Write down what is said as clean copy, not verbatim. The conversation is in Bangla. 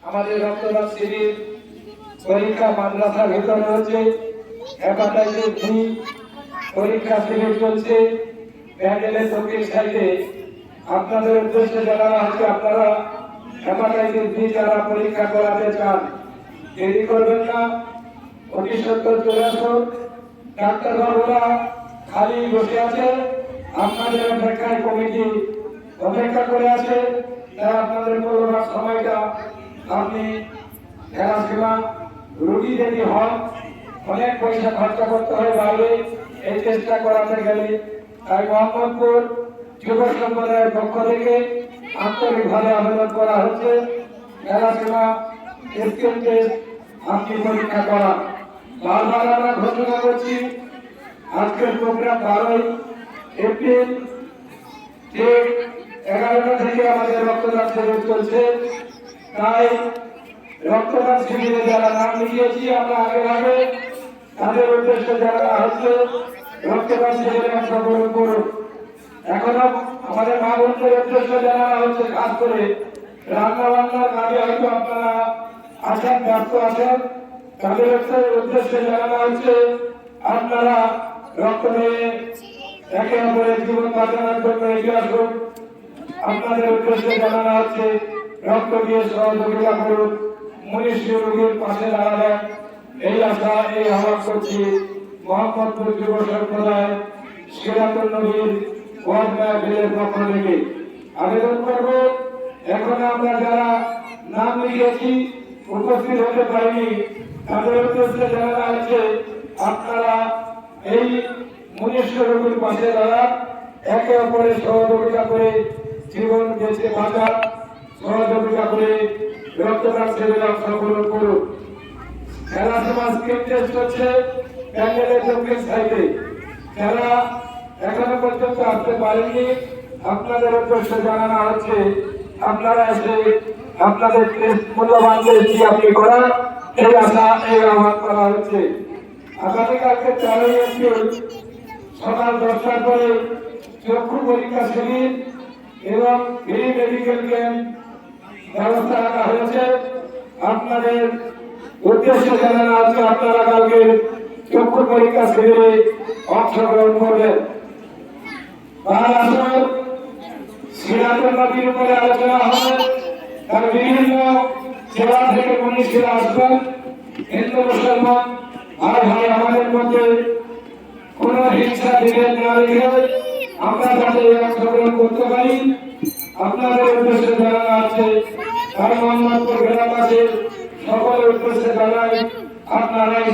আমাদের রক্তদান শিবির পরীক্ষা মাদ্রাসার ভিতরে হচ্ছে, হেপাটাইটিস বি পরীক্ষা শিবির চলছে প্যান্ডেলের দক্ষিণ সাইডে। আপনাদের উদ্দেশ্যে জানানো হচ্ছে, আপনারা হেপাটাইটিস বি যারা পরীক্ষা করাতে চান দেরি করবেন না, অতি সত্তর চলে আসুন। ডাক্তারবাবুরা খালি বসে আছে, আপনাদের অপেক্ষায় কমিটি অপেক্ষা করে আছে। তাই আপনাদের মূল্যবান সময়টা আপনি খেলাধুলা রুগী যদি হন, অনেক পয়সা খরচা করতে হয় বাইরে এই চেষ্টা করাতে গেলে। তাই মোহাম্মদপুর যুব সম্প্রদায়ের পক্ষ থেকে আন্তরিকভাবে আবেদন করা হচ্ছে, খেলাধুলা স্কিল টেস্ট আপনি পরীক্ষা করা। বারবার আমরা ঘোষণা করছি, আজকের প্রোগ্রাম 12 এপ্রিল ঠিক 11টা থেকে আমাদের রক্তদান শিবির চলছে। তাই রক্তদান শিবিরে যারা নাম লিখিয়েছি আমরা আগে তাদের উদ্দেশ্যে জানানো হচ্ছে, রক্তদান শিবিরে অংশগ্রহণ করুন। এখনো আমাদের মা বোনদের উদ্দেশ্যে জানানো হচ্ছে, খাস করে রান্না বান্নার কাজে হয়তো আপনারা আছেন, ব্যস্ত আছেন, তাদের উদ্দেশ্যে জানানো হচ্ছে আপনারা রক্ত দিয়ে একে অপরের জীবন বাঁচানোর জন্য এগিয়ে আসুন। আপনাদের উদ্দেশ্যে জানানো হচ্ছে, রক্ত দিয়ে সহযোগিতা করুন, মনীষী রোগীর পাশে দাঁড়াবেন, এই আশা এই আহ্বান করছি মোহাম্মদপুর যুব সম্প্রদায় সিরাতুল নবীর ওয়ার্ড মাহফিলের পক্ষ থেকে। আবেদন করব, এখন আমরা যারা নাম লিখেছি উপস্থিত হতে পারিনি তাদের উদ্দেশ্যে জানানো হচ্ছে, আপনারা এই মনীষী রোগীর পাশে দাঁড়ান, একে অপরের সহযোগিতা করে জীবন বেঁচে বাঁচান, সহযোগিতা করে রক্তদান শিবিরে অংশগ্রহণ করুন। খেলা সমাজ টেস্ট হচ্ছে প্যান্ডেলের দক্ষিণ সাইডে। যারা এখনো পর্যন্ত আসতে পারেননি আপনাদের উদ্দেশ্যে জানানো হচ্ছে, আপনারা এসে আপনাদের মূল্যবান টেস্টটি আপনি করান, এই আশা এই আহ্বান করা হচ্ছে। আগামীকালকে 4 এপ্রিল সকাল 10টার পরে চক্ষু পরীক্ষা শিবির এবং ফ্রি মেডিকেল ক্যাম্প ব্যবস্থা রাখা হয়েছে। আপনাদের উদ্দেশ্যে জানানো হচ্ছে, আপনারা কালকে চক্ষু পরীক্ষা শিবিরে অংশগ্রহণ করবেন। সিরাতুল নবীর উপরে আলোচনা হবে, তার বিভিন্ন জেলা থেকে মনীষীরা আসবেন। হিন্দু মুসলমান ভাই ভাই আমাদের মধ্যে কোন হিংসা বিভেদ না রেখে আমরা যাতে অংশগ্রহণ করতে পারি আপনাদের উদ্দেশ্যে জানানো আছে। তাই মোহাম্মদপুর গ্রামবাসীর সকলের উদ্দেশ্যে জানাই, আপনারা